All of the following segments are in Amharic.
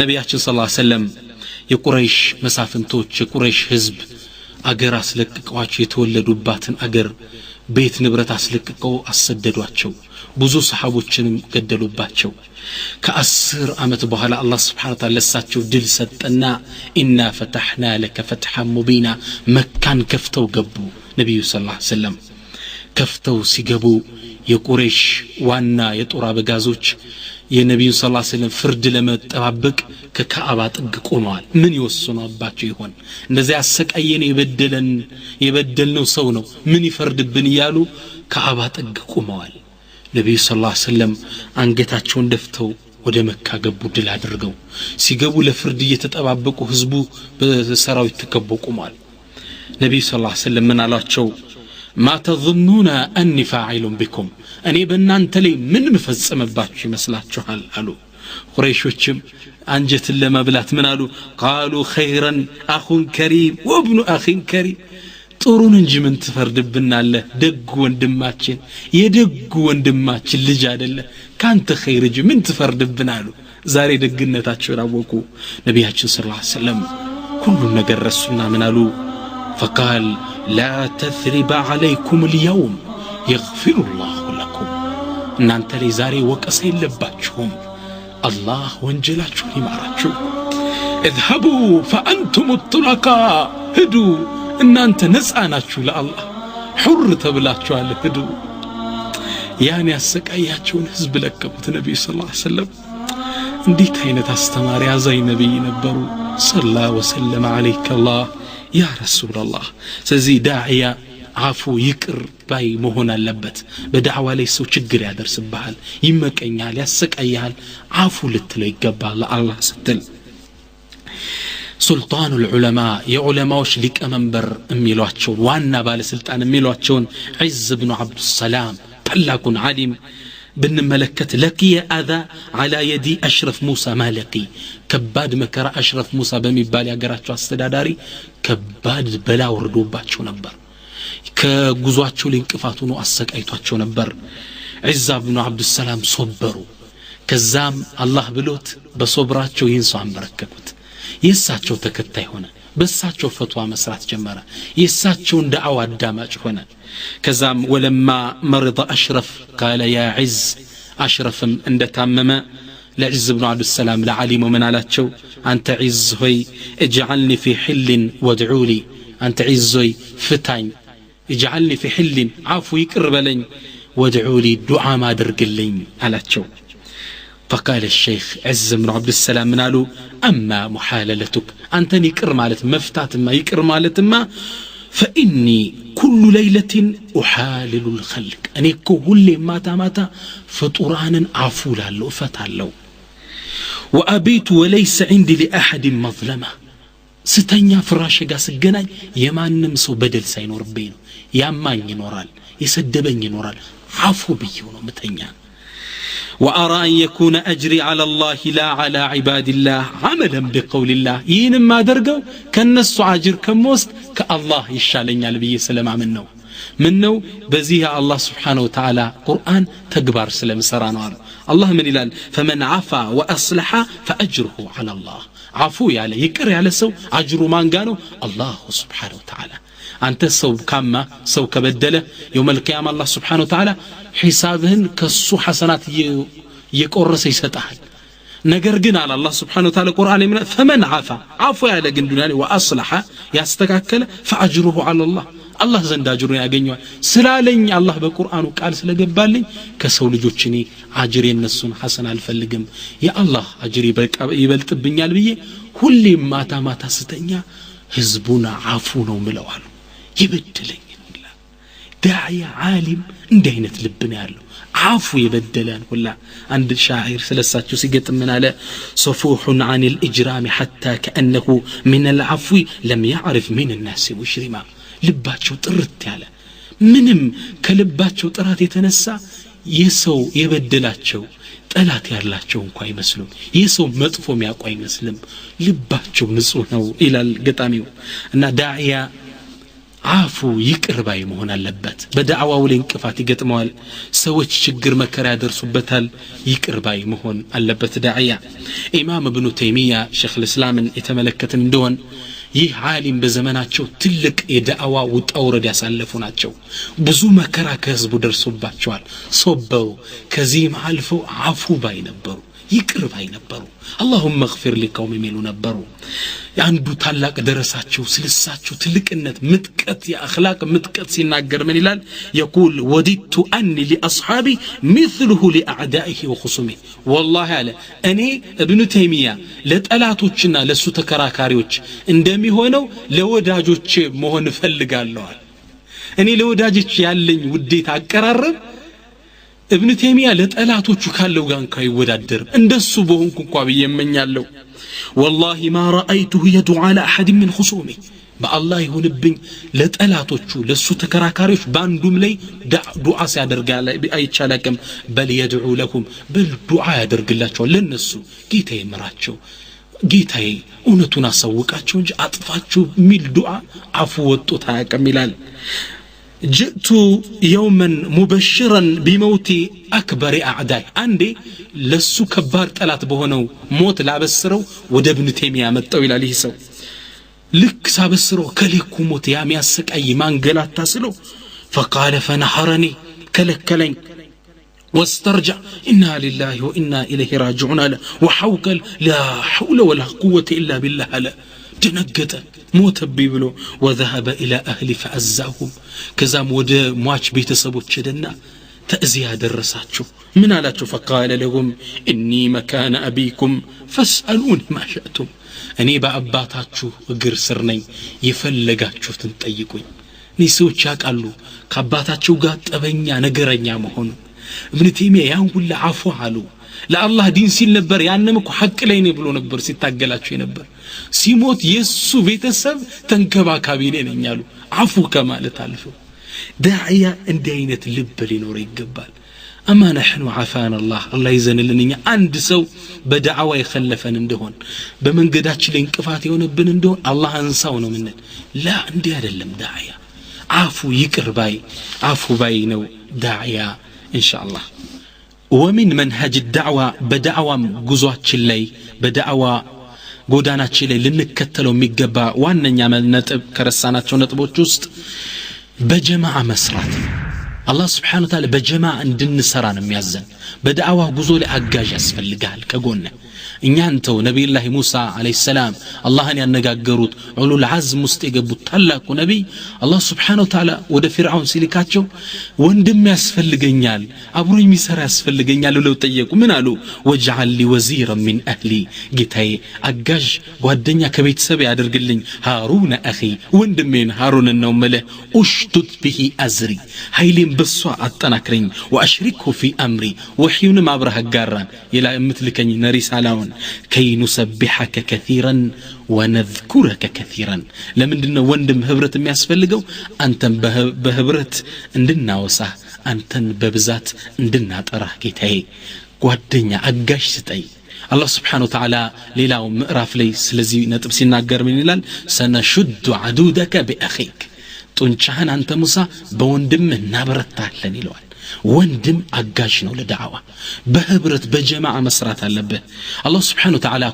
ነቢያችን ሰለላሁ ዐለይሂ ወሰለም የቁረይሽ መሳፍንቶች የቁረይሽ ህዝብ አገር አስለቅቀዋቸው የተወለዱባትን አገር ቤት ንብረት አስለቅቀው አሰደዷቸው ብዙ ሰሃቦችንም ገደሉባቸው ከ10 አመት በኋላ አላህ Subhanahu Wa Ta'ala ለሳቸው ድል ሰጠና ኢና ፈተህና ለከ ፈትሐን ሙቢና መካን ከፍተው ገቡ ነብዩ ሰለላሁ ዐለይሂ ወሰለም ከፍተው ሲገቡ የቁረይሽ ዋና የጦር አበጋዞች የነብዩ ሰለላሁ ዐለይሂ ወሰለም ፍርድ ለመጠባበቅ ከካዕባ ጥግ ቆመዋል ምን ይወስኑባቸው ይሆን እንደዚህ አሰቃየን የበደልነው ሰው ነው ምን ይፈርድብን ይያሉ ካዕባ ጥግ ቆመዋል ነብዩ ሰለላሁ ዐለይሂ ወሰለም አንገታቸውን ደፍተው ወደ መካ ገቡ ድል አድርገው ሲገቡ ለፍርድ እየተጠባበቁ ህዝቡ በሰራዊት ተከበው ቆመዋል ነብዩ ሰለላሁ ዐለይሂ ወሰለም ምን አሏቸው ما تظنون اني فاعل بكم እኔ በእናንተ ላይ ምን መፈጸምባችሁ ይመስላችኋል አሉ ቁረይሾችም አንጀትን ለመብላት ምን አሉ قالوا خيرا اخ كريم وابن اخ كريم ጥሩን እንጂ ምን ትፈርድብናለህ ደግ ወንድማችን የደግ ወንድማችን ልጅ አይደለ ካንተ ኸይር እንጂ ምን ትፈርድብናሉ ዛሬ ደግነታቸውን አወቁ ነብያችን ሰለላሁ ዐለይሂ ወሰለም ሁሉ ነገር ረሱና ምን አሉ فقال لا تثريب عليكم اليوم يغفر الله لكم እናንተ ላይ ዛሬ ወቀሳ የለባችሁም አላህ ወንጀላችሁን ይማራችሁ اذهبوا فانتم الطلقاء ሂዱ እናንተ ነፃ ናችሁ ለአላህ ሁር ተብላችኋል ሂዱ ያን ያሰቃያቸውን ህዝብ ለቀቁት ነብዩ ሰለላሁ ዐለይሂ ወሰለም እንዴት አይነት አስተማሪ አዛኝ ነብይ ነበሩ ሰለላሁ ወሰለም አለይከ አላህ ያ ረሱላህ ስለዚህ ዳዒያ አፉ ይቅር ባይ መሆን አለበት በዳዕዋ ላይ ሰው ችግር ያደርስብሃል ይመቀኛል ያሰቃያል አፉ ልትለው ይገባል ለአላህ ስትል سلطان العلماء يا علماء لك منبر اميلواتشون وانا بالسلطان اميلواتشون عز بن عبد السلام تلاكن عالم بن ملكة لقي اذى على يدي اشرف موسى مالقي كباد مكر اشرف موسى بميبال ياغراچو استداداري كباد بلا وردوباچو نبر كغزواچو لنقفاتو نو اسقايتواچو نبر عز بن عبد السلام صبروا كزام الله بلوت بصبراچو ينسو አንበረከኩት የሳቸው ተከታይ ሆነ በሳቸው ፈትዋ መስራት ጀመረ የሳቸውን ዳዕዋ አዳማጭ ሆነ ከዛም ወለማ مرض اشرف قال يا عز اشرفም እንደታመመ ለعز بن عبد السلام لعليم من አላቸው አንተ عز ሆይ اجعلني في حل وادعوا لي አንተ عز ሆይ ፍታኝ اجعلني في حل عفو ይቅር በለኝ وادعوا لي دعاء ማድርግልኝ አላቸው فقال الشيخ عز بن عبد السلام من قالوا اما محاللتك انت يقر مالت مفتات ما يقر مالتما فاني كل ليله احالل الخلق اني كل ماتا فطرانا عفو لالو فتالو وابيت وليس عندي لاحد مظلمه ستنيا فراشي ጋር ስገናኝ የማንም ሰው በደል ሳይኖርብኝ ነው ያማኝ ይኖራል ይሰደበኝ ይኖራል አፉ ብየው ነው መተኛ وأرى أن يكون أجري على الله لا على عباد الله عملا بقول الله ينما درقوا كالنس عاجر كموست كالله يشالين على بي سلام منه بزيها الله سبحانه وتعالى قرآن تكبر سلام سرانوار الله من إلال فمن عفا وأصلح فأجره على الله عفو على يكره على سو عجر ما قالوا الله سبحانه وتعالى أنت سو كما سو كبدله يوم القيامة الله سبحانه وتعالى حسابهن كسو حسنات يقرس يسطحل ነገር ግን አለ አላህ Subhanahu Wa Ta'ala ቁርአን ላይ فمن عفا عفو ያለ ግን ዱንያ واصلح ያስተካከለ فاجره على الله الله ዘንድ አጅሩን ያገኛል ስላለኝ አላህ በቁርአኑ ቃል ስለገባልኝ ከሰው ልጆች እኔ አጅር የነሱን ሐሰን አልፈልግም የአላህ አጅር ይበልጥብኛል ብዬ ሁሌ ማታ ስተኛ ህዝቡና አፉ ነው ምለዋል ይበድለኝ ዳዒያ ዓሊም እንዲህ አይነት ልብ ነው ያለው አፉ ይበደላል ሁላ አንድ ሻዒር ስለሳቸው ሲገጥም ምን አለ صفوح عن الاجرام حتى كانه من العفو لم يعرف من الناس مشرما ልባቸው ጥርት ያለ ምንም ከልባቸው ጥራት የተነሳ የሰው የበደላቸው ጠላት ያላቸው እንኳን አይመስሉም የሰው መጥፎ የሚያውቁ አይመስልም ልባቸው ንጹህ ነው ይላል ገጣሚው እና ዳዒያ አፉ ይቅር ባይ መሆን አለበት በዳዕዋው ላይ እንቅፋት ይገጥመዋል ሰዎች ችግር መከራ ያደርሱበታል ይቅር ባይ መሆን አለበት ዳዕያ ኢማም ኢብኑ ተይሚያ ሸይኽ الاسلامን የተመለከትን እንደሆን ይህ ዓሊም በዘመናቸው ትልቅ የዳዕዋ ውጣውረድ ያሳለፉ ናቸው ብዙ መከራ ከህዝቡ ደርሶባቸዋል ሶበሩ ከዚህም አልፈው አፉ ባይ ነበሩ ይቅር ባይ ነበሩ اللهم اغفر لقوم ሚሉ ነበሩ አንዱ ታላቅ ደረሳቸው ስለሳቸው ትልቅነት ምጥቀት የአኽላቅ ምጥቀት ሲናገር ምን ይላል يقول وددت اني لاصحابي مثله لاعدائه وخصومه والله على እኔ ኢብኑ ተይሚያ ለጠላቶችና ለሱ ተከራካሪዎች እንደሚሆነው ለወዳጆች መሆን ፈልጋለሁ እኔ ለወዳጆች ያለኝ ውዴታ አቀራረብ ابن تيمية لطلاتوچ ካለው ጋር ካይወዳደር እንደሱ በሆንኩ እንኳን በየመኛለሁ والله ما رايته يدعو على احد من خصومه بالله ይሁንብኝ ለጠላቶቹ ለሱ ተከራካሪዎች ባንዱም ላይ ዱዓ ሲያደርጋለ አይቻላከም በል يدعو لكم بالدعاء ያደርግላቸው ለነሱ ጌታዬ ምራቸው ጌታዬ እውነቱን አሳውቃቸው እንጂ አጥፋቸው ሚል ዱዓ አፉ ወጥቶ ታያቀም ይላል جئت يوما مبشرا بموت اكبر اعداء عندي لسو كبار طلات بهونو موت لابسرو ود ابن تيميه متو الى ليه سو لك سابسرو كليكو موت يا مياسقاي مانغلات تاسلو فقال فنحرني كلكلين واسترجع إنا لله وإنا إليه راجعون وحوكل لا حول ولا قوة إلا بالله لا دنقت موت بيبلو وذهب إلى أهل فأزاهم كزام ود مواج بيتسبوت شدنا تأزيها درساتشو من علاتشو فقال لهم إني مكان أبيكم فاسألوني ما شأتم أني بأباتاتشو وقر سرني يفلقاتشو تنطيقوي نيسوچ يقالو كاباتاتشو قات أبنيا نقرنيا مهون ابن تيمية يقول لعفو حالو لا الله دين سيل نبر يعنمكو حق ليني بلو نبر سيتاقلاتشو نبر سيموت يسو بيتسب تنكباكابي نين يالو عفو كما لتالفو داعية اندينة اللب لنور يقبال أما نحن عفان الله يزن لنا عند سو بدعوة يخلفن اندهون بمن قداتش لينكفاتي ونبن اندهون الله انساونا منن لا اندي هذا اللم داعية عفو يكر باي عفو باينو داعية إن شاء الله ومن منهج الدعوة بدعوة قزوات اللي بدعوة قدانات اللي لنكتلو ميقبا وانا نعمل نتب كرسانات ونتبوت جست بجماعة مسرات الله سبحانه وتعالى بجماعة اندن سران ميازن بدعوة قزو لأقاج أسفل لقال كقولنا إن ينتو نبي الله موسى عليه السلام الله أن ينقاقروت علو العزم مستيقبوا تلاكو نبي الله سبحانه وتعالى ود فرعون سيليكاتشو وندم يسفل لقنيال أبروي ميسر يسفل لقنيال ولو تيكو من قالوا واجعل لي وزيرا من أهلي قتاي أقاج وهالدنيا كبيت سبي عدر قلن هارون أخي وندمين هارون النوم له أشتد به أزري هايلين بسوا أتناكرين وأشركه في أمري وحيون ما أبرها قاران يلا مثلك نريس علىون كي نسبحك كثيرا ونذكرك كثيرا لمندنا وندم هبرت مياسفلقو أنتن بهبرت اندنا وصح أنتن ببزات اندنا تراه كيتاي قوادنيا أقاش ستاي الله سبحانه وتعالى ليلاو مقراف لي سلزي نتبسينا قر من الهلال سنشد عدودك بأخيك تنشهن أنت موسى بوندم نابرتاه لنيلوان وندم أقاش نو لدعوة بهبرت بجماعة مسرات اللبه الله سبحانه وتعالى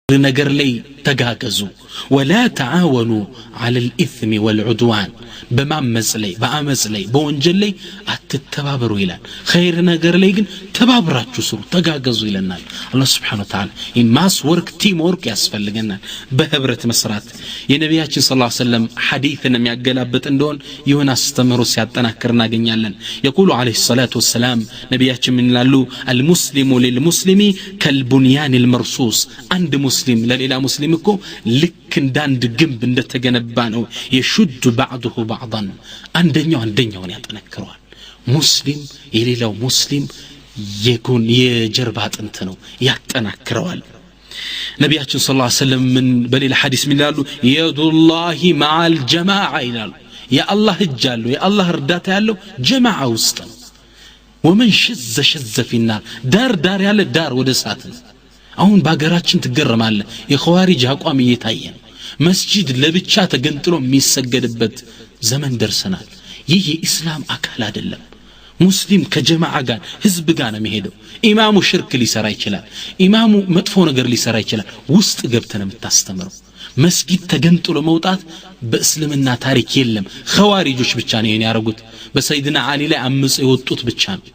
ነገር ላይ ተጋገዙ ولا تعاونوا على الاثم والعدوان በማመጽ ላይ በአመጽ ላይ በወንጀል ላይ አትተባበሩ ይላል ኸይር ነገር ላይ ግን ተባብራችሁ ስሩ ተጋገዙ ይለናል አላህ Subhanahu Wa Ta'ala ኢማስ ወርክ ቲም ወርክ ያስፈልገናል በህብረት መስራት የነቢያችን ሰለላሁ ዐለይሂ ወሰለም ሐዲስን የሚያገላብጥ እንደሆነ ይሁን አስተምሮ ሲያጠናክር እናገኛለን يقول عليه الصلاه والسلام ነቢያችን ምን ይላሉ المسلم للمسلم كالبنيان المرصوص አንድ ሙስሊም ለሌላ ሙስሊም እኮ ልክ እንዳንድ ግንብ እንደተገነባ ነው የሹድ بعضه بعضا አንደኛውን ያጠነክረዋል ሙስሊም የሌላው ሙስሊም የጀርባ አጥንት ነው ያጠናክረዋል ነቢያችን ሰለላሁ ዐለይሂ ወሰለም ምን በሌላ ሐዲስ ምን ይላሉ የዱላሂ መዓል ጀማዓ ይላሉ የአላህ እጅ አለው የአላህ እርዳታ ያለው ጀማዓ ውስጥ ነው ወመን شذ في النار ዳር ያለ ዳር ወደ እሳት ነው አሁን ባገራችን ትገረማለ የኸዋሪጅ አቋም እየታየ ነው መስጂድ ለብቻ ተገንጥሎ የሚሰገድበት ዘመን ደርሰናል ይህ የኢስላም አካል አይደለም ሙስሊም ከጀማዓ ጋር ህዝብ ጋር ነው የሚሄደው ኢማሙ ሽርክ ሊሰራ ይችላል ኢማሙ መጥፎ ነገር ሊሰራ ይችላል ውስጥ ገብተን የምታስተምረው መስጊድ ተገንጥሎ መውጣት በእስልምና ታሪክ የለም ኸዋሪጆች ብቻ ነው ያረጉት በሰይድና አሊ ላይ አምጽ የወጡት ብቻ ነው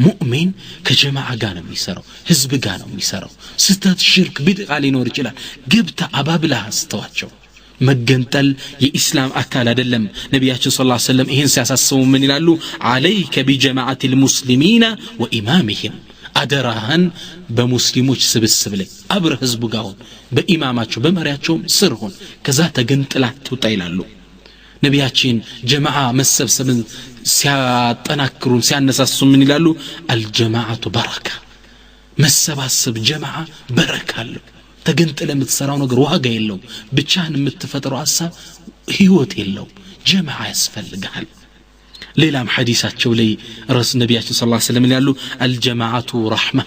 ሙእሚን ከጀማዓ ጋር ነው የሚሰራው ህዝብ ጋር ነው የሚሰራው ስተት ሽርክ ቢድዓ ሊኖር ይችላል ግብታ አባብላ አስተዋቸው መገንጠል የኢስላም አካል አይደለም ነቢያችን ሰለላሁ ዐለይሂ ወሰለም ይሄን ሲያሳስቡ ምን ይላሉ አለይከ ቢጀማዓት المسلمين وامامهم አደራህን በሙስሊሞች ስብስብ ላይ አብረ ህዝቡ ጋር ሆን በኢማማቸው በመሪያቸው ስር ሆን ከዛ ተገንጥላ ትውጣ ይላሉ ነቢያችን ጀማዓ መሰብሰብን ሲያጠናክሩን ሲያነሳሱ ምን ይላሉ አልጀማዓቱ በረካ መሰባሰብ ጀማዓ በረካ አለው ተገንጥለ የምትሰራው ነገር ዋጋ የለውም ብቻህን የምትፈጥረው ሐሳብ ህይወት የለውም ጀማዓ ያስፈልጋል ሌላም ሐዲሳቸው ላይ ረስ ነቢያችን ሰለላሁ ዐለይሂ ወሰለም ይላሉ አልጀማዓቱ ረህማ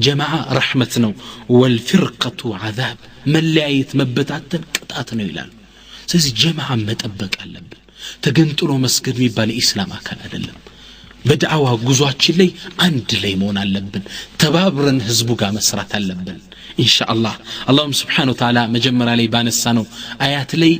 ጀማዓ ረህመት ነው ወልፍርቀቱ ዓዛብ መለያየት መበታተን ቅጣት ነው ይላሉ ስለዚህ ጀማዓ መጠበቅ አለብን ተገንጥሎ መስገድ የሚባል ኢስላም አካል አይደለም በዳዕዋ ጉዟችን ላይ አንድ ላይ መሆን አለብን ተባብረን ህዝቡ ጋር መስራት አለብን ኢንሻአላህ አላህም Subhanahu Wa Ta'ala መጀመሪያ ላይ ባነሳ ነው አያት ላይ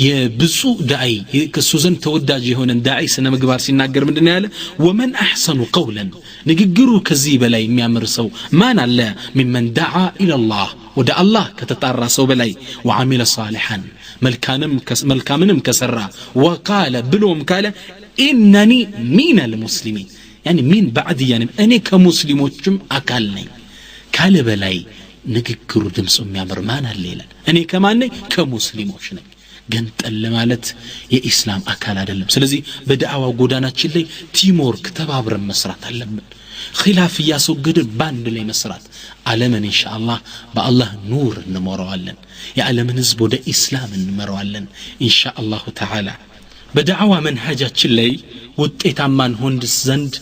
የብዙ ዳዒ ከሱ ዘንድ ተወዳጅ የሆነ ዳዒ ስነ ምግባር ሲናገር ምንድነው ያለ ወመን አህሰኑ ቀውለን ንግግሩ ከዚህ በላይ የሚያምር ሰው ማን አለ ሚመን ዳዓ ኢላላህ ወደ አላህ ከተጣራ ሰው በላይ ወአሚለ ሷሊሃን መልካምንም ከሰራ ወቃለ ብሎም ካለ ኢነኒ ሚነል ሙስሊሚን يعني ሚን بعد يعني እኔ ከሙስሊሞችም አካል ነኝ ካለ በላይ ንግግሩ ድምጹ የሚያምር ማን አለ ይላል እኔ ከማን ነኝ ከሙስሊሞች ነኝ ገንጠል ማለት የኢስላም አካል አይደለም ስለዚህ በዳዕዋ ጎዳናችን ላይ ቲም ወርክ ተባብረን መስራት አለብን ኺላፍ ያስወግድን ባንድ ላይ መስራት ዓለምን ኢንሻአላህ በአላህ ኑር እንመራዋለን የዓለምን ህዝብ ወደ ኢስላም እንመራዋለን ኢንሻአላህ ተዓላ በዳዕዋ መንሃጃችን ላይ ውጤታማን ሆንስ ዘንድ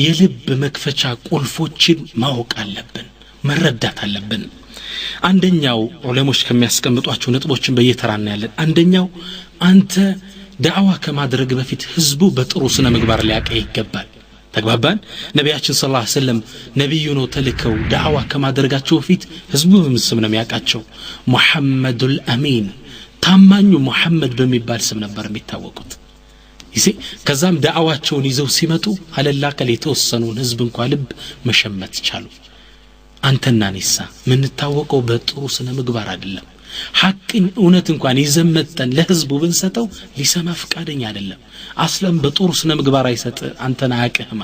የልብ መክፈቻ ቁልፎችን ማወቅ አለብን መረዳት አለብን አንደኛው ዑለሞች ከሚያስቀምጧቸው ነጥቦችን በየተራና ያለን አንደኛው አንተ ዳዕዋ ከማድረግ በፊት ህዝቡ በጥሩ ስነ ምግባር ሊያቀይ ይገባል ተግባባን ነቢያችን ሰለላሁ ዐለይሂ ወሰለም ነብዩ ነው ተልከው ዳዕዋ ከማድረጋቸው በፊት ህዝቡ በስም ነው የሚያቃቸው ሙሐመዱል አሚን ታማኙ ሙሐመድ በሚባል ስም ነበር የሚታወቁት ይሲ ከዛም ዳዕዋቸውን ይዘው ሲመጡ አለላከል የተወሰኑን ህዝብ እንኳን ልብ መሸመት ቻሉ አንተና ነሳ ምን ታወቀው በጥሩ ስነ ምግባር አይደለም ሐቅን እውነት እንኳን ይዘመተን ለህዝቡ ብንሰጠው ሊሰማ ፍቃደኛ አይደለም አስለም በጥሩ ስነ ምግባር አይሰጥ አንተና አቀህማ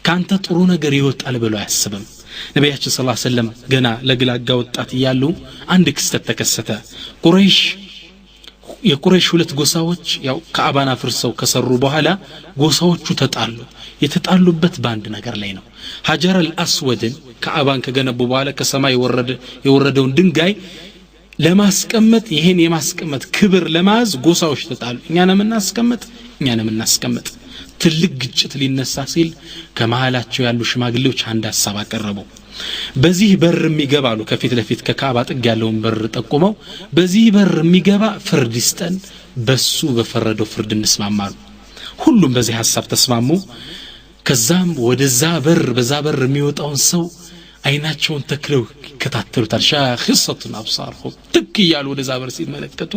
ካንተ ጥሩ ነገር ይወጣል ብሎ ያስብም ነብያችን ሰለላሁ ዐለይሂ ወሰለም ገና ለግላጋ ወጣት ይያሉ አንድ ክስተት ተከሰተ ቁረይሽ የቁረይሽ ሁለት ጎሳዎች ያው ከአባና ፍርሰው ከሰሩ በኋላ ጎሳዎቹ ተጣሉ የተጣሉበት ባንድ ነገር ላይ ነው ሀጀር አልአስወድን ከአባን ከገነቡ በኋላ ከሰማይ የወረደውን ድንጋይ ለማስቀመጥ ይሄን የማስቀመጥ ክብር ለማዝ ጎሳዎች ተጣሉ እኛንም እናስቀመጥ ትልቅ ግጭት ሊነሳ ሲል ከመሃላቸው ያሉ ሽማግሌዎች አንድ ሐሳብ አቀረቡ በዚህ በር የሚገባሉ ከፊት ለፊት ከካባ ጥግ ያለውን በር ጠቁመው በዚህ በር የሚገባ ፍርድ ይስጠን በሱ በፈረደው ፍርድ እንስማማሉ ሁሉም በዚህ ሐሳብ ተስማሙ ከዛም ወደዛ በር በዛ በር የሚወጣውን ሰው አይናቸውን ተክለው ይከታተሉታል ሻኺሰቱን አብሳርሁም ትክ ይያሉ ወደዛ በር ሲመለከቱ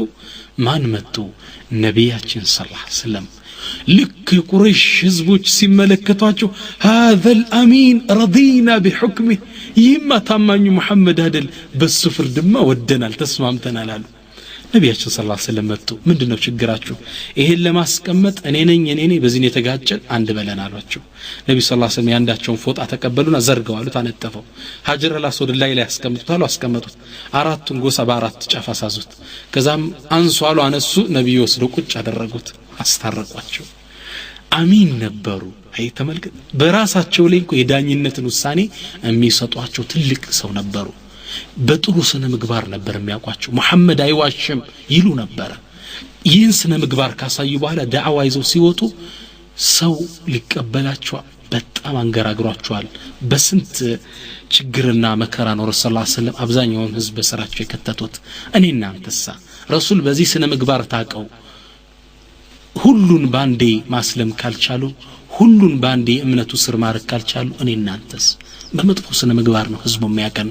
ማን መጡ ነብያችን ሰለላሁ ዐለይሂ ወሰለም ልክ ቁረይሽ ህዝቦች ሲመለከቷቸው هذا الامين رضينا بحكمه ይማ ታማኙ መሐመድ አይደል በሱ ፍርድማ ወደናል ተስማምተናል አሉ ነብያችን ሰለላሁ ዐለይሂ ወሰለም መጡ ምንድነው ችግራችሁ ይሄን ለማስቀመጥ እኔ ነኝ በዚህ ነው የተጋጨን አንድ በለን አሏቸው ነብዩ ሰለላሁ ዐለይሂ ወሰለም ያንዳቸውን ፎጣ ተቀበሉና ዘርገዋሉ ታነጠፈው ሀጀር አልአስወድ ላይ ያስቀምጡታል አስቀመጡት አራቱን ጎሳ በአራት ጫፍ አሳዙት ከዛም አንሷሉ አነሱ ነብዩ ወስደው ቁጭ አደረጉት አስታረቋቸው አሚን ነበሩ አይ ተመልከት በራሳቸው ላይ የዳኝነትን ውሳኔ የሚሰጧቸው ትልቅ ሰው ነበሩ በጥሩ ስነ ምግባር ነበር የሚያቋቸው መሐመድ አይዋሽም ይሉ ነበር ይህን ስነ ምግባር ካሳዩ በኋላ ዳዕዋ ይዘው ሲወጡ ሰው ሊቀበላቸው በጣም አንገራግሯቸዋል በስንት ችግርና መከራ ነው ረሱል ሰለላሁ ዐለይሂ ወሰለም አብዛኛውን ህዝብ በስራቸው የከተቱት እኔና አንተሳ ረሱል በዚህ ስነ ምግባር ታቀው ሁሉን ባንዴ ማስለም ካልቻሉ ሁሉን ባንዴ እምነቱ ስር ማረክ ካልቻሉ እኔና አንተስ በመጥፎ ስነ ምግባር ነው ህዝቡ የሚያቀን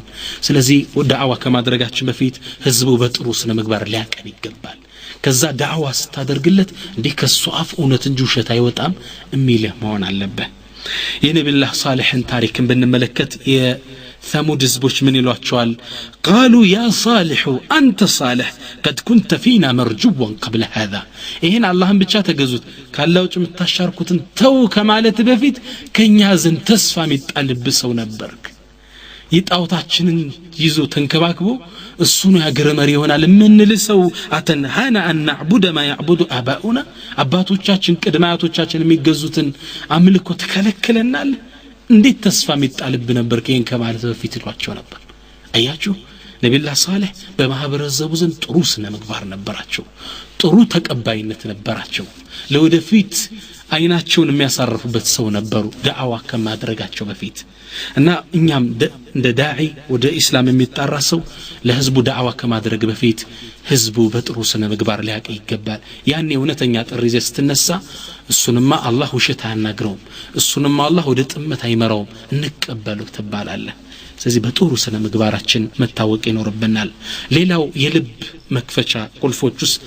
ስለዚህ ዳዕዋ ከማድረጋችን በፊት ህዝቡ በጥሩ ስነ ምግባር ሊያቀን ይገባል ከዛ ዳዕዋ ስታደርግለት እንዴ ከሱ አፍ እውነት እንጂ ውሸት አይወጣም እሚልህ መሆን አለበት የነብዩላህ ሷሊህን ታሪክን ብንመለከት የثمود ህዝቦች ምን ይሏቸዋል قالوا يا صالح انت صالح قد كنت فينا مرجوا قبل هذا ይሄን አላህን ብቻ ተገዙት ካላውጭ የምታሻርኩትን ተው ከማለት በፊት ከኛ ዘንድ ተስፋ የሚጣልብ ሰው ነበርክ ይጣውታችንን ይዞ ተንከባክቦ እሱ ነው ያገረመር ይሆናል ምንል ሰው አተንሃና አን نعبد ما يعبد اباؤنا አባቶቻችን ቅድማያቶቻችን የሚገዙትን አምልኮ ተከለከለናል እንዴት ተስፋ የሚጣልብ ነበር ከየን ከማለት በፊት ይሏቸው ነበር አያችሁ ነብዩላህ ሷሊህ በማህበረሰቡ ዘንድ ጥሩ ስነ ምግባር ነበራቸው ጥሩ ተቀባይነት ነበራቸው ለወደፊት አይናቸውን የሚያሳርፉበት ሰው ነበሩ ዳዕዋ ከማድረጋቸው በፊት እና እኛም እንደ ዳዒ ወደ እስላም የሚጣራ ሰው ለህዝቡ ዳዕዋ ከማድረግ በፊት ህዝቡ በጥሩ ስነ ምግባር ሊያቀ ይገባል ያኔ እውነተኛ ጥሪ ስትነሳ እሱንማ አላህ ውሸት አያናግረውም እሱንማ አላህ ወደ ጥመት አይመራውም እንቀበለው ተባላለ ስለዚህ በጥሩ ስነ ምግባራችን መታወቅ ይኖርብናል ሌላው የልብ መክፈቻ ቁልፎች ውስጥ